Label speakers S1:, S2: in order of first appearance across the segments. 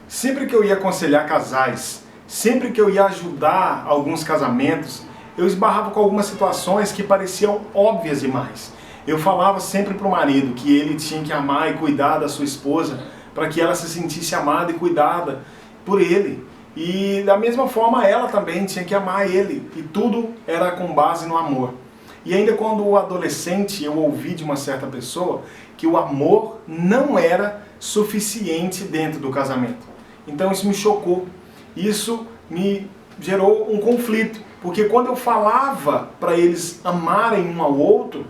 S1: Sempre que eu ia aconselhar casais, sempre que eu ia ajudar alguns casamentos, eu esbarrava com algumas situações que pareciam óbvias demais. Eu falava sempre para o marido que ele tinha que amar e cuidar da sua esposa para que ela se sentisse amada e cuidada por ele. E da mesma forma ela também tinha que amar ele. E tudo era com base no amor. E ainda quando adolescente eu ouvi de uma certa pessoa que o amor não era suficiente dentro do casamento. Então isso me chocou. Isso me gerou um conflito. Porque quando eu falava para eles amarem um ao outro,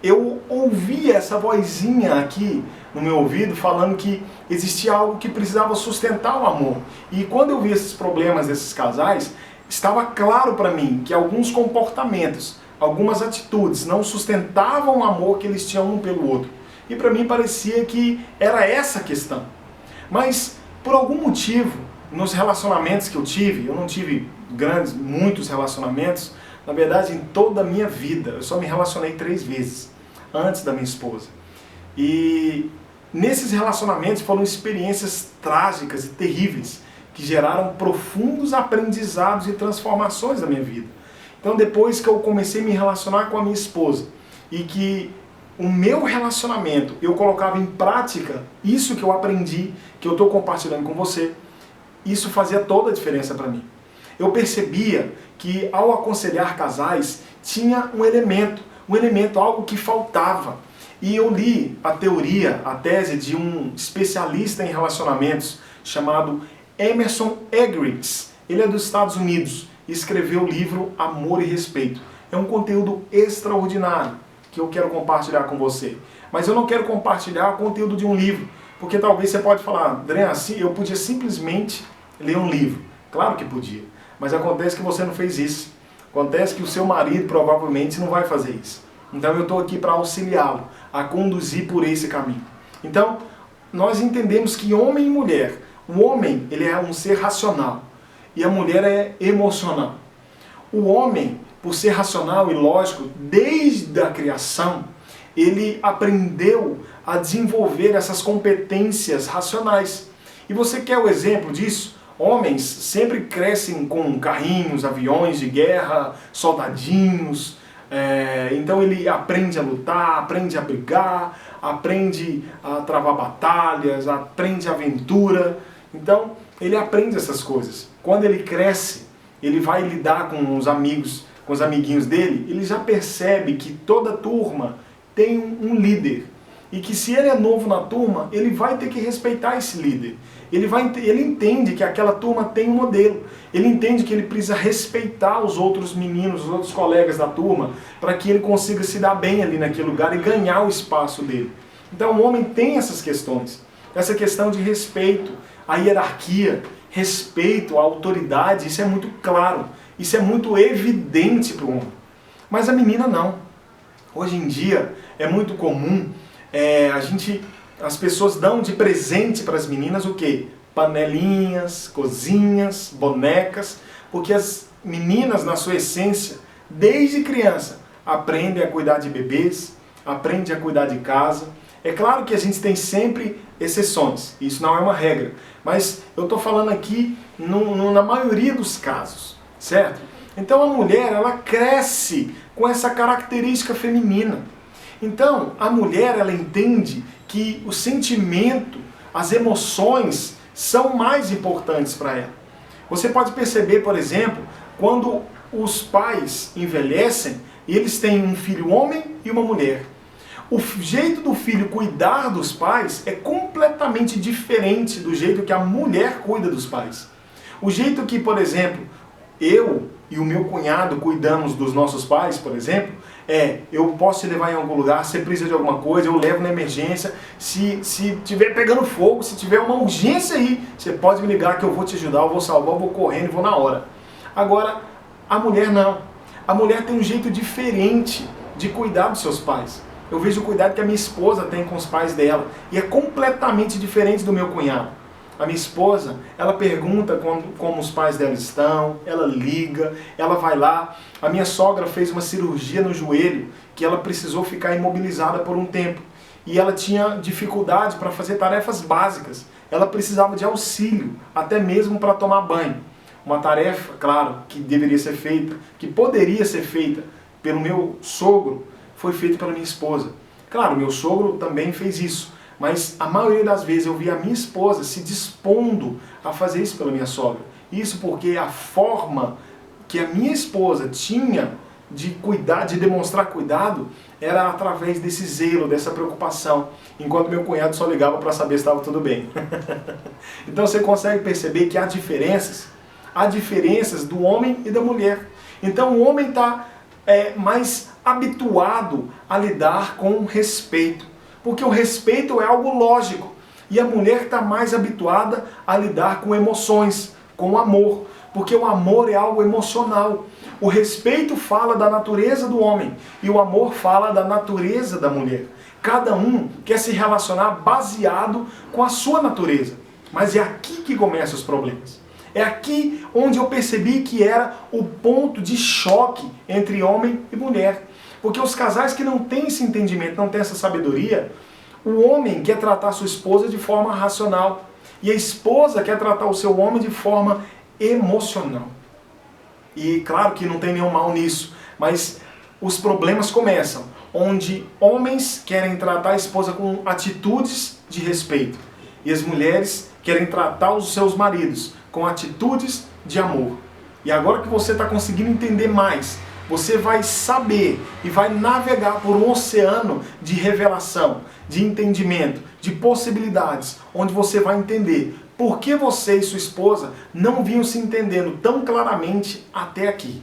S1: eu ouvia essa vozinha aqui no meu ouvido falando que existia algo que precisava sustentar o amor. E quando eu vi esses problemas desses casais, estava claro para mim que alguns comportamentos, algumas atitudes não sustentavam o amor que eles tinham um pelo outro. E para mim parecia que era essa a questão. Mas por algum motivo, nos relacionamentos que eu tive, eu não tive muitos relacionamentos, na verdade em toda a minha vida, eu só me relacionei 3 vezes, antes da minha esposa. E nesses relacionamentos foram experiências trágicas e terríveis, que geraram profundos aprendizados e transformações na minha vida. Então depois que eu comecei a me relacionar com a minha esposa, e que o meu relacionamento, eu colocava em prática isso que eu aprendi, que eu estou compartilhando com você, isso fazia toda a diferença para mim. Eu percebia que ao aconselhar casais, tinha um elemento, algo que faltava. E eu li a tese de um especialista em relacionamentos chamado Emerson Eggerichs. Ele é dos Estados Unidos e escreveu o livro Amor e Respeito. É um conteúdo extraordinário que eu quero compartilhar com você. Mas eu não quero compartilhar o conteúdo de um livro, porque talvez você pode falar, André, eu podia simplesmente ler um livro. Claro que podia, mas acontece que você não fez isso. Acontece que o seu marido provavelmente não vai fazer isso. Então eu estou aqui para auxiliá-lo a conduzir por esse caminho. Então, nós entendemos que homem e mulher, o homem ele é um ser racional e a mulher é emocional. O homem, por ser racional e lógico, desde a criação, ele aprendeu a desenvolver essas competências racionais. E você quer o exemplo disso? Homens sempre crescem com carrinhos, aviões de guerra, soldadinhos. Então ele aprende a lutar, aprende a brigar, aprende a travar batalhas, aprende aventura. Então ele aprende essas coisas. Quando ele cresce, ele vai lidar com os amigos, com os amiguinhos dele, ele já percebe que toda turma tem um líder. E que se ele é novo na turma, ele vai ter que respeitar esse líder. Ele entende que aquela turma tem um modelo. Ele entende que ele precisa respeitar os outros meninos, os outros colegas da turma, para que ele consiga se dar bem ali naquele lugar e ganhar o espaço dele. Então o homem tem essas questões. Essa questão de respeito, a hierarquia, respeito, a autoridade, isso é muito claro. Isso é muito evidente para o homem. Mas a menina não. Hoje em dia é muito comum as pessoas dão de presente para as meninas o quê? Panelinhas, cozinhas, bonecas, porque as meninas, na sua essência, desde criança, aprendem a cuidar de bebês, aprendem a cuidar de casa. É claro que a gente tem sempre exceções, isso não é uma regra, mas eu estou falando aqui na maioria dos casos, certo? Então a mulher, ela cresce com essa característica feminina. Então, a mulher, ela entende que o sentimento, as emoções são mais importantes para ela. Você pode perceber, por exemplo, quando os pais envelhecem e eles têm um filho homem e uma mulher. O jeito do filho cuidar dos pais é completamente diferente do jeito que a mulher cuida dos pais. O jeito que, por exemplo, eu e o meu cunhado cuidamos dos nossos pais, por exemplo, eu posso te levar em algum lugar, você precisa de alguma coisa, eu levo na emergência, se tiver pegando fogo, se tiver uma urgência aí, você pode me ligar que eu vou te ajudar, eu vou salvar, eu vou correndo, vou na hora. Agora, a mulher não. A mulher tem um jeito diferente de cuidar dos seus pais. Eu vejo o cuidado que a minha esposa tem com os pais dela, e é completamente diferente do meu cunhado. A minha esposa, ela pergunta como os pais dela estão, ela liga, ela vai lá. A minha sogra fez uma cirurgia no joelho que ela precisou ficar imobilizada por um tempo. E ela tinha dificuldade para fazer tarefas básicas. ela precisava de auxílio, até mesmo para tomar banho. Uma tarefa, claro, que deveria ser feita, que poderia ser feita pelo meu sogro, foi feita pela minha esposa. Claro, meu sogro também fez isso, mas a maioria das vezes eu vi a minha esposa se dispondo a fazer isso pela minha sogra. Isso porque a forma que a minha esposa tinha de cuidar, de demonstrar cuidado, era através desse zelo, dessa preocupação, enquanto meu cunhado só ligava para saber se estava tudo bem. Então você consegue perceber que há diferenças do homem e da mulher. Então o homem está mais habituado a lidar com respeito, porque o respeito é algo lógico, e a mulher está mais habituada a lidar com emoções, com amor, porque o amor é algo emocional. O respeito fala da natureza do homem e o amor fala da natureza da mulher. Cada um quer se relacionar baseado com a sua natureza, mas é aqui que começam os problemas. É aqui onde eu percebi que era o ponto de choque entre homem e mulher. Porque os casais que não têm esse entendimento, não têm essa sabedoria, o homem quer tratar a sua esposa de forma racional e a esposa quer tratar o seu homem de forma emocional. E claro que não tem nenhum mal nisso, mas os problemas começam onde homens querem tratar a esposa com atitudes de respeito e as mulheres querem tratar os seus maridos com atitudes de amor. E agora que você está conseguindo entender mais, você vai saber e vai navegar por um oceano de revelação, de entendimento, de possibilidades, onde você vai entender por que você e sua esposa não vinham se entendendo tão claramente até aqui.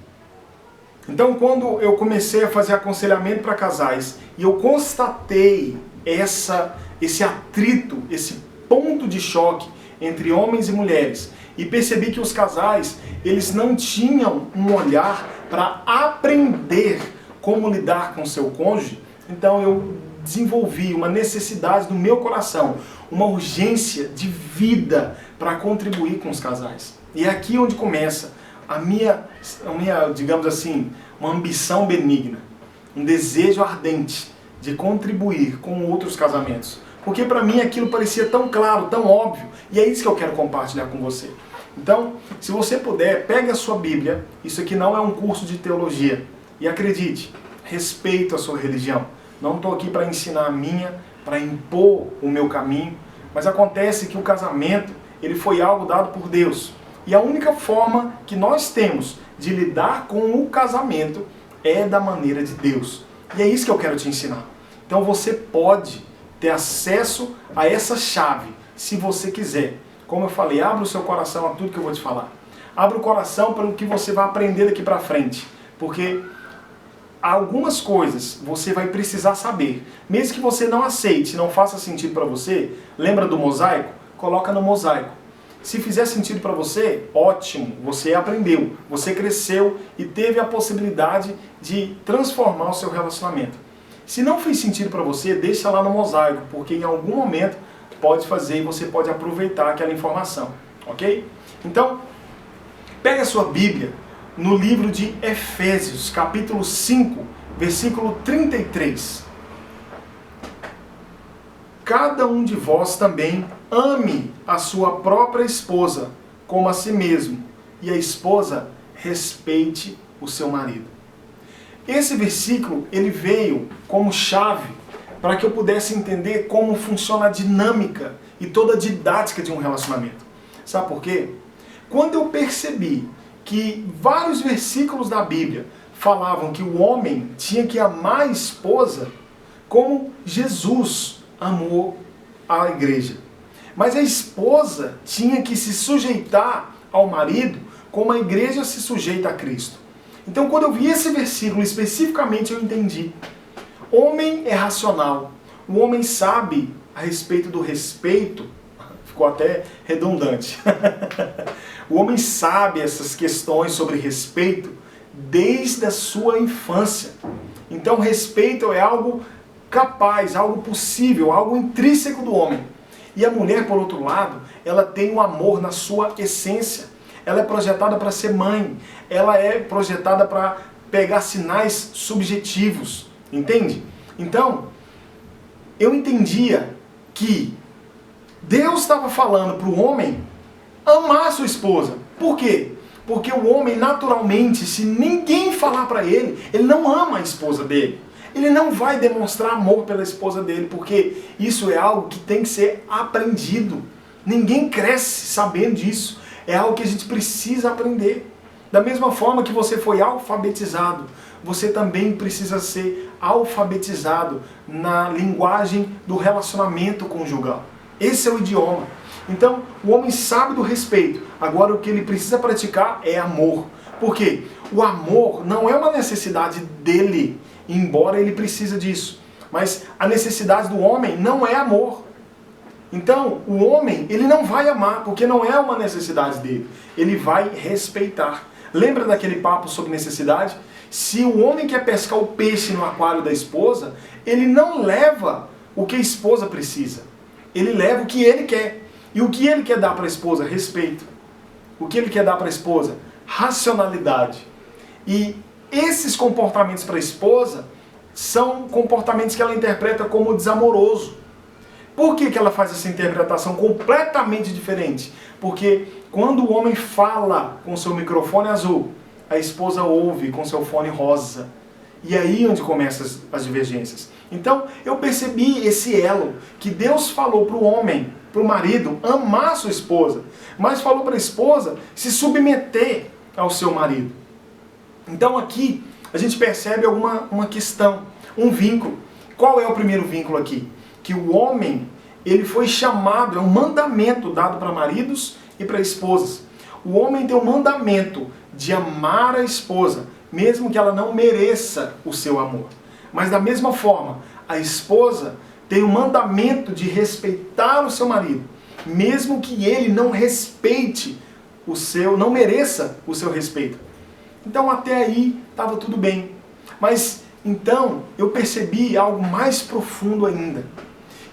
S1: Então, quando eu comecei a fazer aconselhamento para casais e eu constatei esse atrito, esse ponto de choque entre homens e mulheres, e percebi que os casais, eles não tinham um olhar para aprender como lidar com seu cônjuge, então eu desenvolvi uma necessidade no meu coração, uma urgência de vida para contribuir com os casais. E é aqui onde começa a minha, digamos assim, uma ambição benigna, um desejo ardente de contribuir com outros casamentos. Porque para mim aquilo parecia tão claro, tão óbvio, e é isso que eu quero compartilhar com você. Então, se você puder, pegue a sua Bíblia, isso aqui não é um curso de teologia, e acredite, respeito a sua religião. Não estou aqui para ensinar a minha, para impor o meu caminho, mas acontece que o casamento, ele foi algo dado por Deus. E a única forma que nós temos de lidar com o casamento é da maneira de Deus. E é isso que eu quero te ensinar. Então você pode ter acesso a essa chave, se você quiser. Como eu falei, abra o seu coração a tudo que eu vou te falar. Abra o coração para o que você vai aprender daqui para frente. Porque algumas coisas você vai precisar saber. Mesmo que você não aceite, não faça sentido para você, lembra do mosaico? Coloca no mosaico. Se fizer sentido para você, ótimo, você aprendeu, você cresceu e teve a possibilidade de transformar o seu relacionamento. Se não fez sentido para você, deixa lá no mosaico, porque em algum momento pode fazer e você pode aproveitar aquela informação, ok? Então, pegue a sua Bíblia no livro de Efésios, capítulo 5, versículo 33. Cada um de vós também ame a sua própria esposa como a si mesmo, e a esposa respeite o seu marido. Esse versículo, ele veio como chave para que eu pudesse entender como funciona a dinâmica e toda a didática de um relacionamento. Sabe por quê? Quando eu percebi que vários versículos da Bíblia falavam que o homem tinha que amar a esposa como Jesus amou a igreja. Mas a esposa tinha que se sujeitar ao marido como a igreja se sujeita a Cristo. Então, quando eu vi esse versículo especificamente, eu entendi. Homem é racional. O homem sabe a respeito do respeito. Ficou até redundante. O homem sabe essas questões sobre respeito desde a sua infância. Então, respeito é algo capaz, algo possível, algo intrínseco do homem. E a mulher, por outro lado, ela tem o amor na sua essência. Ela é projetada para ser mãe. Ela é projetada para pegar sinais subjetivos. Entende? Então, eu entendia que Deus estava falando para o homem amar a sua esposa. Por quê? Porque o homem, naturalmente, se ninguém falar para ele, ele não ama a esposa dele. Ele não vai demonstrar amor pela esposa dele, porque isso é algo que tem que ser aprendido. Ninguém cresce sabendo disso. É algo que a gente precisa aprender. Da mesma forma que você foi alfabetizado, você também precisa ser alfabetizado na linguagem do relacionamento conjugal. Esse é o idioma. Então, o homem sabe do respeito. Agora, o que ele precisa praticar é amor. Por quê? O amor não é uma necessidade dele, embora ele precise disso. Mas a necessidade do homem não é amor. Então, o homem, ele não vai amar, porque não é uma necessidade dele. Ele vai respeitar. Lembra daquele papo sobre necessidade? Se o homem quer pescar o peixe no aquário da esposa, ele não leva o que a esposa precisa. Ele leva o que ele quer. E o que ele quer dar para a esposa? Respeito. O que ele quer dar para a esposa? Racionalidade. E esses comportamentos para a esposa são comportamentos que ela interpreta como desamoroso. Por que ela faz essa interpretação completamente diferente? Porque quando o homem fala com seu microfone azul, a esposa ouve com seu fone rosa. E aí onde começam as divergências. Então eu percebi esse elo, que Deus falou para o homem, para o marido, amar a sua esposa, mas falou para a esposa se submeter ao seu marido. Então aqui a gente percebe uma questão, um vínculo. Qual é o primeiro vínculo aqui? Que o homem, ele foi chamado, é um mandamento dado para maridos e para esposas. O homem tem um mandamento de amar a esposa, mesmo que ela não mereça o seu amor. Mas da mesma forma, a esposa tem o mandamento de respeitar o seu marido, mesmo que ele não respeite o seu, não mereça o seu respeito. Então até aí estava tudo bem. Mas então eu percebi algo mais profundo ainda.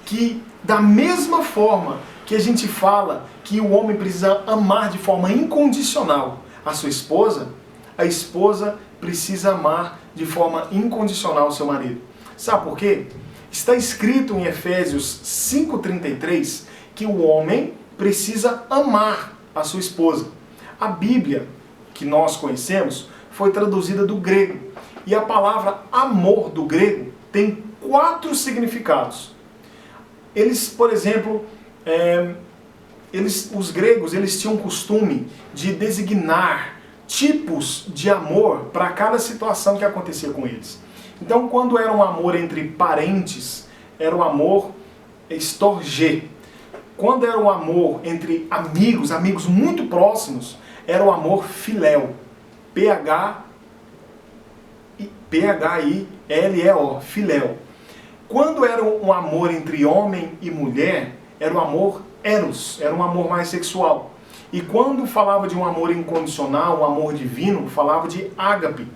S1: Que da mesma forma que a gente fala que o homem precisa amar de forma incondicional a sua esposa, a esposa precisa amar de forma incondicional o seu marido. Sabe por quê? Está escrito em Efésios 5,33 que o homem precisa amar a sua esposa. A Bíblia, que nós conhecemos, foi traduzida do grego. E a palavra amor do grego tem 4 significados. Eles, por exemplo, os gregos, eles tinham o costume de designar tipos de amor para cada situação que acontecia com eles. Então, quando era um amor entre parentes, era o amor storgê. Quando era um amor entre amigos, amigos muito próximos, era o amor filéu. P-H-I-L-E-O, filéu. Quando era um amor entre homem e mulher, era o amor eros, era um amor mais sexual. E quando falava de um amor incondicional, um amor divino, falava de ágape.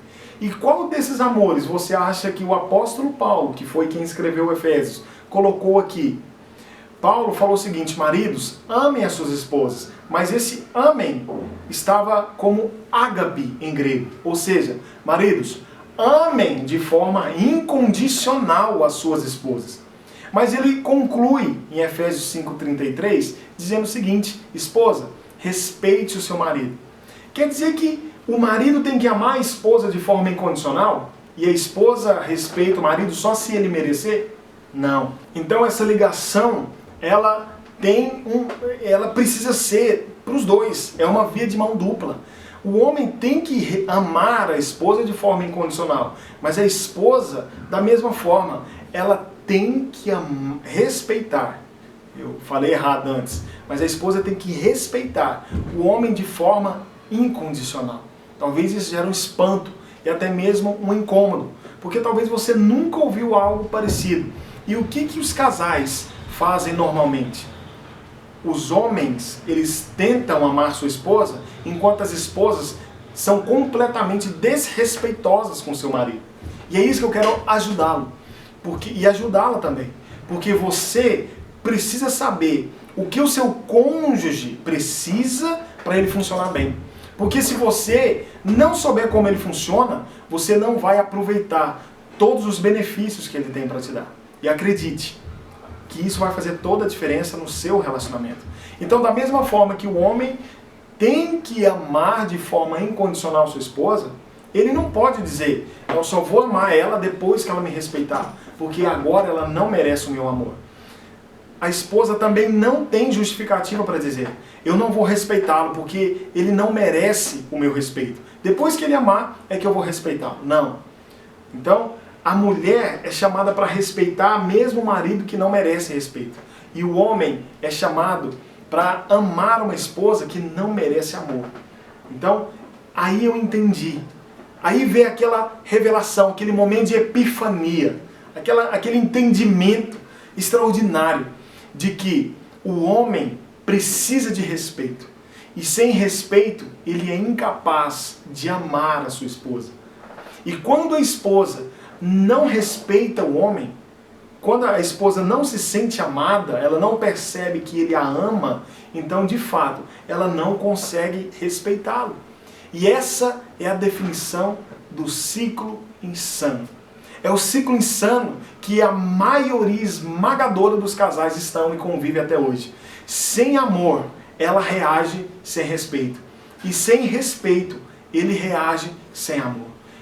S1: E qual desses amores você acha que o apóstolo Paulo, que foi quem escreveu Efésios, colocou aqui? Paulo falou o seguinte: maridos, amem as suas esposas. Mas esse amem estava como ágape em grego. Ou seja, maridos, amem de forma incondicional as suas esposas. Mas ele conclui em Efésios 5,33 dizendo o seguinte: esposa, respeite o seu marido. Quer dizer que o marido tem que amar a esposa de forma incondicional? E a esposa respeita o marido só se ele merecer? Não. Então essa ligação, ela precisa ser para os dois. É uma via de mão dupla. O homem tem que amar a esposa de forma incondicional, mas a esposa, da mesma forma, ela tem que respeitar. Eu falei errado antes, mas a esposa tem que respeitar o homem de forma incondicional. Talvez isso gere um espanto e até mesmo um incômodo, porque talvez você nunca ouviu algo parecido. E o que os casais fazem normalmente? Os homens, eles tentam amar sua esposa, enquanto as esposas são completamente desrespeitosas com seu marido. E é isso que eu quero ajudá-lo, e ajudá-la também. Porque você precisa saber o que o seu cônjuge precisa para ele funcionar bem. Porque se você não souber como ele funciona, você não vai aproveitar todos os benefícios que ele tem para te dar. E acredite, que isso vai fazer toda a diferença no seu relacionamento. Então, da mesma forma que o homem tem que amar de forma incondicional sua esposa, ele não pode dizer, eu só vou amar ela depois que ela me respeitar, porque agora ela não merece o meu amor. A esposa também não tem justificativa para dizer, eu não vou respeitá-lo porque ele não merece o meu respeito. Depois que ele amar, é que eu vou respeitá-lo. Não. Então, a mulher é chamada para respeitar mesmo o marido que não merece respeito. E o homem é chamado para amar uma esposa que não merece amor. Então, aí eu entendi. Aí vem aquela revelação, aquele momento de epifania, aquele entendimento extraordinário de que o homem precisa de respeito. E sem respeito, ele é incapaz de amar a sua esposa. E quando a esposa não respeita o homem, quando a esposa não se sente amada, ela não percebe que ele a ama, então, de fato, ela não consegue respeitá-lo. E essa é a definição do ciclo insano. É o ciclo insano que a maioria esmagadora dos casais estão e convivem até hoje. Sem amor, ela reage sem respeito. E sem respeito, ele reage sem amor.